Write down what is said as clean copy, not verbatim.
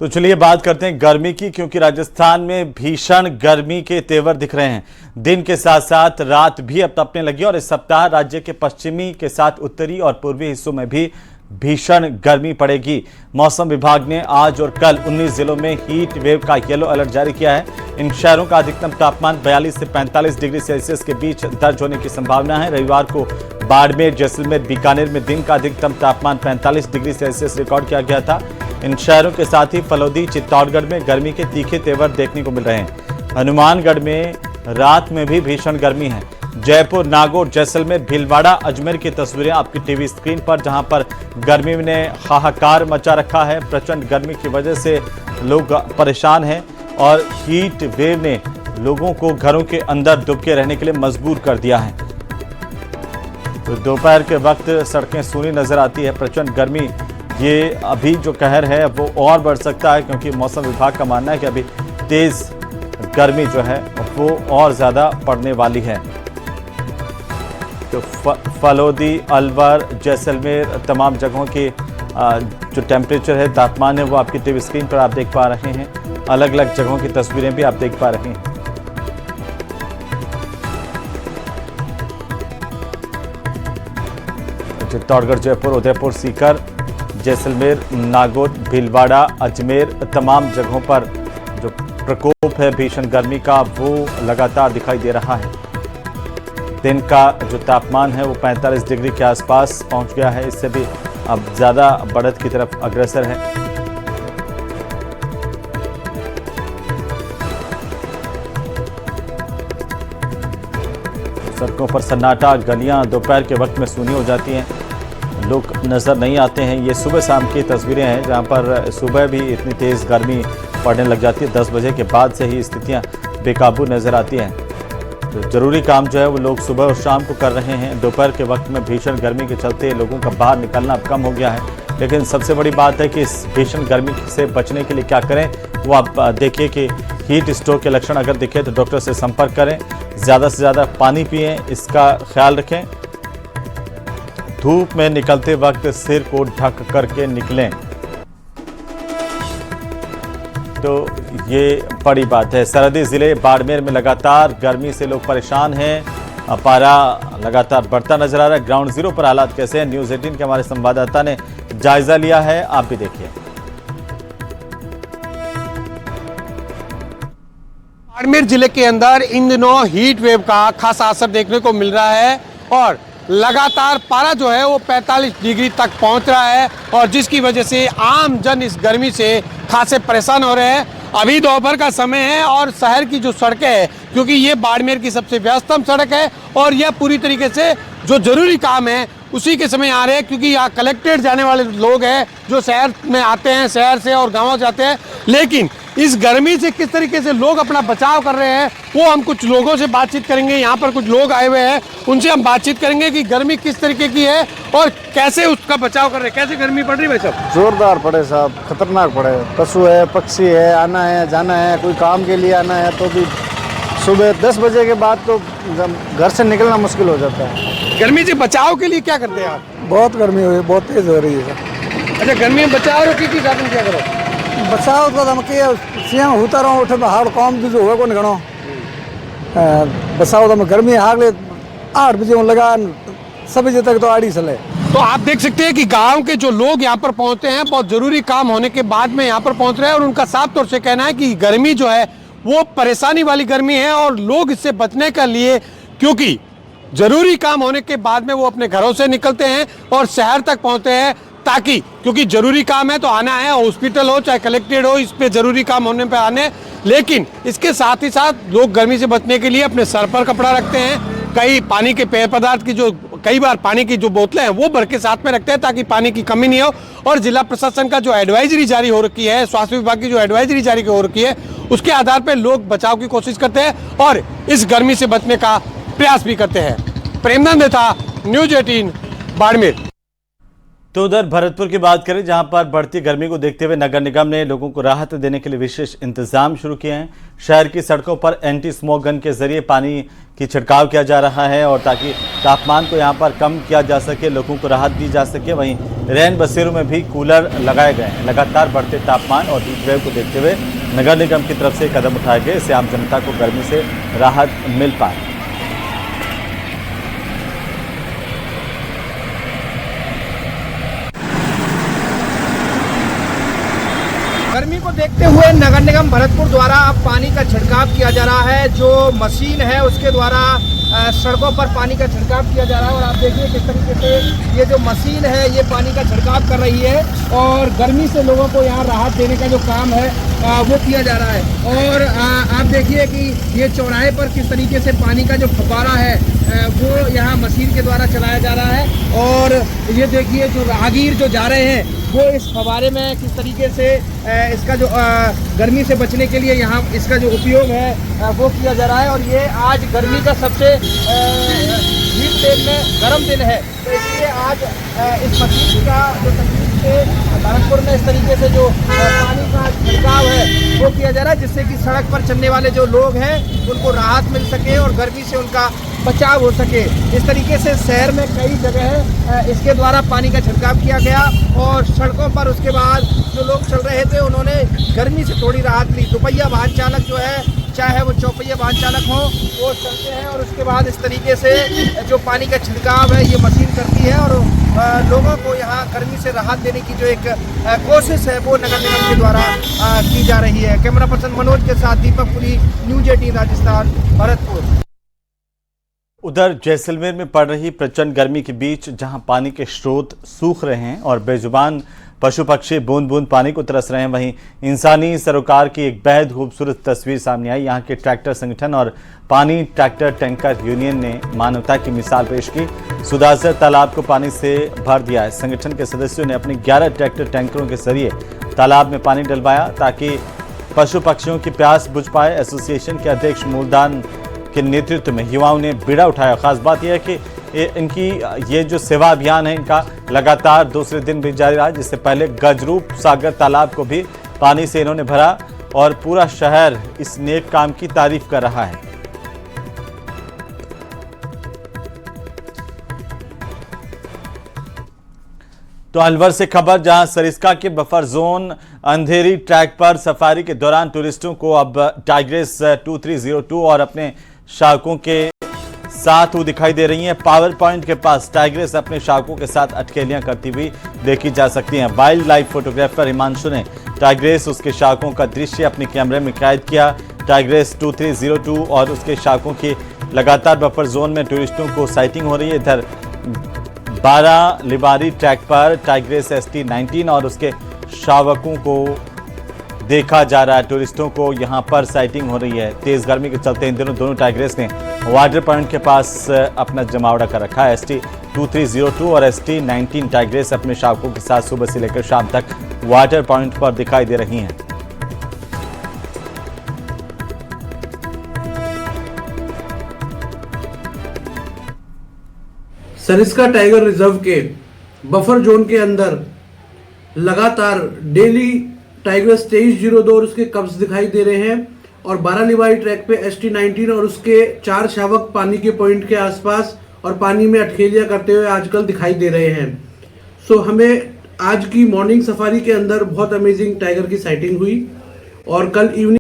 तो चलिए बात करते हैं गर्मी की, क्योंकि राजस्थान में भीषण गर्मी के तेवर दिख रहे हैं। दिन के साथ साथ रात भी अब तपने लगी और इस सप्ताह राज्य के पश्चिमी के साथ उत्तरी और पूर्वी हिस्सों में भी भीषण गर्मी पड़ेगी। मौसम विभाग ने आज और कल 19 जिलों में हीट वेव का येलो अलर्ट जारी किया है। इन शहरों का अधिकतम तापमान 42 से 45 डिग्री सेल्सियस के बीच दर्ज होने की संभावना है। रविवार को बाड़मेर, जैसलमेर, बीकानेर में दिन का अधिकतम तापमान 45 डिग्री सेल्सियस रिकॉर्ड किया गया था। इन शहरों के साथ ही फलोदी, चित्तौड़गढ़ में गर्मी के तीखे तेवर देखने को मिल रहे हैं। हनुमानगढ़ में रात में भी भीषण गर्मी है। जयपुर, नागौर, जैसलमेर, भीलवाड़ा, अजमेर की तस्वीरें आपकी टीवी स्क्रीन पर, जहां पर गर्मी ने हाहाकार मचा रखा है। प्रचंड गर्मी की वजह से लोग परेशान हैं और हीट वेव ने लोगों को घरों के अंदर दुबके रहने के लिए मजबूर कर दिया है। तो दोपहर के वक्त सड़कें सूनी नजर आती है। प्रचंड गर्मी ये अभी जो कहर है वो और बढ़ सकता है, क्योंकि मौसम विभाग का मानना है कि अभी तेज गर्मी जो है वो और ज़्यादा पड़ने वाली है। तो फलोदी, अलवर, जैसलमेर तमाम जगहों की जो टेम्परेचर है, तापमान है, वो आपकी टीवी स्क्रीन पर आप देख पा रहे हैं। अलग अलग जगहों की तस्वीरें भी आप देख पा रहे हैं। चित्तौड़गढ़, जयपुर, उदयपुर, सीकर, जैसलमेर, नागौर, भीलवाड़ा, अजमेर तमाम जगहों पर जो प्रकोप है भीषण गर्मी का वो लगातार दिखाई दे रहा है। दिन का जो तापमान है वो 45 डिग्री के आसपास पहुंच गया है। इससे भी अब ज़्यादा बढ़त की तरफ अग्रसर है। सड़कों पर सन्नाटा, गलियां दोपहर के वक्त में सूनी हो जाती हैं, लोग नज़र नहीं आते हैं। ये सुबह शाम की तस्वीरें हैं, जहां पर सुबह भी इतनी तेज़ गर्मी पड़ने लग जाती है। 10 बजे के बाद से ही स्थितियां बेकाबू नज़र आती हैं। तो ज़रूरी काम जो है वो लोग सुबह और शाम को कर रहे हैं। दोपहर के वक्त में भीषण गर्मी के चलते लोगों का बाहर निकलना अब कम हो गया है। लेकिन सबसे बड़ी बात है कि इस भीषण गर्मी से बचने के लिए क्या करें, वो आप देखिए कि हीट स्ट्रोक के लक्षण अगर दिखे तो डॉक्टर से संपर्क करें। ज़्यादा से ज़्यादा पानी पिएं, इसका ख्याल रखें। धूप में निकलते वक्त सिर को ढक करके निकलें, तो ये बड़ी बात है। सरहदी जिले बाड़मेर में लगातार गर्मी से लोग परेशान हैं। पारा लगातार बढ़ता नजर आ रहा है। ग्राउंड जीरो पर हालात कैसे हैं, न्यूज़ 18 के हमारे संवाददाता ने जायजा लिया है, आप भी देखिए। बाड़मेर जिले के अंदर इन दिनों हीट वेव का खासा असर देखने को मिल रहा है और लगातार पारा जो है वो 45 डिग्री तक पहुंच रहा है और जिसकी वजह से आम जन इस गर्मी से खासे परेशान हो रहे हैं। अभी दोपहर का समय है और शहर की जो सड़कें हैं, क्योंकि ये बाड़मेर की सबसे व्यस्तम सड़क है और यह पूरी तरीके से जो जरूरी काम है उसी के समय आ रहे हैं, क्योंकि यहाँ कलेक्ट्रेट जाने वाले लोग हैं जो शहर में आते हैं, शहर से और गाँव जाते हैं। लेकिन इस गर्मी से किस तरीके से लोग अपना बचाव कर रहे हैं वो हम कुछ लोगों से बातचीत करेंगे। यहाँ पर कुछ लोग आए हुए हैं, उनसे हम बातचीत करेंगे कि गर्मी किस तरीके की है और कैसे उसका बचाव कर रहे हैं। कैसे गर्मी पड़ रही है भाई साहब? जोरदार पड़े साहब, खतरनाक पड़े। पशु है, पक्षी है, आना है, जाना है, कोई काम के लिए आना है तो भी सुबह 10 बजे के बाद तो घर से निकलना मुश्किल हो जाता है। गर्मी से बचाव के लिए क्या करते हैं आप? बहुत गर्मी हो रही है, बहुत तेज हो रही है। अच्छा, गर्मी में बचाव और की साधन क्या करो? बचाव तो हम सियाँ होता रहो, उठे हाड़ काम जो होगा को निकलो बचाव तो गर्मी आगले 8 बजे लगा 6 बजे तक तो आड़ी चले। तो आप देख सकते हैं कि गांव के जो लोग यहाँ पर पहुंचते हैं बहुत जरूरी काम होने के बाद में यहाँ पर पहुंच रहे हैं और उनका साफ तौर से कहना है कि गर्मी जो है वो परेशानी वाली गर्मी है और लोग इससे बचने के लिए, क्योंकि जरूरी काम होने के बाद में वो अपने घरों से निकलते हैं और शहर तक पहुंचते हैं, ताकि क्योंकि जरूरी काम है तो आना है, हॉस्पिटल हो चाहे कलेक्ट्रेट हो, इस पे जरूरी काम होने पे आने। लेकिन इसके साथ ही साथ लोग गर्मी से बचने के लिए अपने सर पर कपड़ा रखते हैं। कई पानी के पेय पदार्थ की जो कई बार पानी की जो बोतलें हैं वो भर के साथ में रखते हैं ताकि पानी की कमी नहीं हो। और जिला प्रशासन का जो एडवाइजरी जारी हो रखी है, स्वास्थ्य विभाग की जो एडवाइजरी जारी हो रखी है, उसके आधार पर लोग बचाव की कोशिश करते हैं और इस गर्मी से बचने का प्रयास भी करते हैं। प्रेमनंद था, न्यूज़ 18 बाड़मेर। तो उधर भरतपुर की बात करें, जहां पर बढ़ती गर्मी को देखते हुए नगर निगम ने लोगों को राहत देने के लिए विशेष इंतजाम शुरू किए हैं। शहर की सड़कों पर एंटी स्मोक गन के जरिए पानी की छिड़काव किया जा रहा है और ताकि तापमान को यहां पर कम किया जा सके, लोगों को राहत दी जा सके। वहीं रैन बसेरों में भी कूलर लगाए गए हैं। लगातार बढ़ते तापमान और हीट वेव को देखते हुए नगर निगम की तरफ से कदम उठाए गए, इससे आम जनता को गर्मी से राहत मिल पाए। गर्मी को देखते हुए नगर निगम भरतपुर द्वारा अब पानी का छिड़काव किया जा रहा है। जो मशीन है उसके द्वारा सड़कों पर पानी का छिड़काव किया जा रहा है और आप देखिए किस तरीके से ये जो मशीन है ये पानी का छिड़काव कर रही है और गर्मी से लोगों को यहाँ राहत देने का जो काम है वो किया जा रहा है। और आप देखिए कि ये चौराहे पर किस तरीके से पानी का जो फव्वारा है वो यहाँ मशीन के द्वारा चलाया जा रहा है। और ये देखिए जो राहगीर जो जा रहे हैं वो इस फव्वारे में किस तरीके से इसका जो गर्मी से बचने के लिए यहाँ इसका जो उपयोग है वो किया जा रहा है। और ये आज गर्मी का सबसे हीट वेव में गर्म दिन है, तो इसलिए आज इस मशीन का जो तकनीक से भरतपुर में इस तरीके से जो पानी का छिड़काव है वो किया जा रहा है, जिससे कि सड़क पर चलने वाले जो लोग हैं उनको राहत मिल सके और गर्मी से उनका बचाव हो सके। इस तरीके से शहर में कई जगह इसके द्वारा पानी का छिड़काव किया गया और सड़कों पर उसके बाद जो लोग चल रहे थे उन्होंने गर्मी से थोड़ी राहत ली। दोपहिया वाहन चालक जो है, चाहे वो चौपहिया वाहन चालक हो, वो चलते हैं और उसके बाद इस तरीके से जो पानी का छिड़काव है ये मशीन करती है और लोगों को यहाँ गर्मी से राहत देने की जो एक कोशिश है वो नगर निगम के द्वारा की जा रही है। कैमरा पर्सन मनोज के साथ दीपक पुरी, न्यूज़ 18 राजस्थान, भरतपुर। उधर जैसलमेर में पड़ रही प्रचंड गर्मी के बीच जहां पानी के स्रोत सूख रहे हैं और बेजुबान पशु पक्षी बूंद बूंद पानी को तरस रहे हैं, वहीं इंसानी सरोकार की एक बेहद खूबसूरत तस्वीर सामने आई। यहां के ट्रैक्टर संगठन और पानी ट्रैक्टर टैंकर यूनियन ने मानवता की मिसाल पेश की। सुदासर तालाब को पानी से भर दिया है। संगठन के सदस्यों ने अपने 11 ट्रैक्टर टैंकरों के जरिए तालाब में पानी डलवाया ताकि पशु पक्षियों की प्यास बुझ पाए। एसोसिएशन के अध्यक्ष मूलदान के नेतृत्व में युवाओं ने बीड़ा उठाया। खास बात यह है कि इनकी ये जो सेवा अभियान है इनका लगातार दूसरे दिन भी जारी रहा, जिससे पहले गजरूप सागर तालाब को भी पानी से इन्होंने भरा और पूरा शहर इस नेक काम की तारीफ कर रहा है। तो अलवर से खबर, जहां सरिस्का के बफर जोन अंधेरी ट्रैक पर सफारी के दौरान टूरिस्टों को अब टाइग्रेस 2302 और अपने शावकों के साथ वो दिखाई दे रही हैं। पावर पॉइंट के पास टाइग्रेस अपने शावकों के साथ अटखेलियां करती हुई देखी जा सकती हैं। वाइल्ड लाइफ फोटोग्राफर हिमांशु ने टाइग्रेस उसके शावकों का दृश्य अपने कैमरे में कैद किया। टाइग्रेस 2302 और उसके शावकों की लगातार बफर जोन में टूरिस्टों को साइटिंग हो रही है। इधर 12 लिबारी ट्रैक पर टाइग्रेस ST19 और उसके शावकों को देखा जा रहा है। टूरिस्टों को यहां पर साइटिंग हो रही है। तेज गर्मी के चलते इन दिनों दोनों टाइग्रेस ने वाटर पॉइंट के पास अपना जमावड़ा कर रखा है। ST2302 और ST19 टाइग्रेस अपने शावकों के साथ सुबह से लेकर शाम तक वाटर पॉइंट पर दिखाई दे रही हैं। सरिस्का टाइगर रिजर्व के बफर जोन के अंदर लगातार डेली टाइग्रेस 2302 और उसके कब्ज दिखाई दे रहे हैं और 12 लिबारी ट्रैक पे ST19 और उसके 4 शावक पानी के पॉइंट के आसपास और पानी में अटखेलियां करते हुए आजकल दिखाई दे रहे हैं। सो हमें आज की मॉर्निंग सफारी के अंदर बहुत अमेजिंग टाइगर की साइटिंग हुई और कल इवनिंग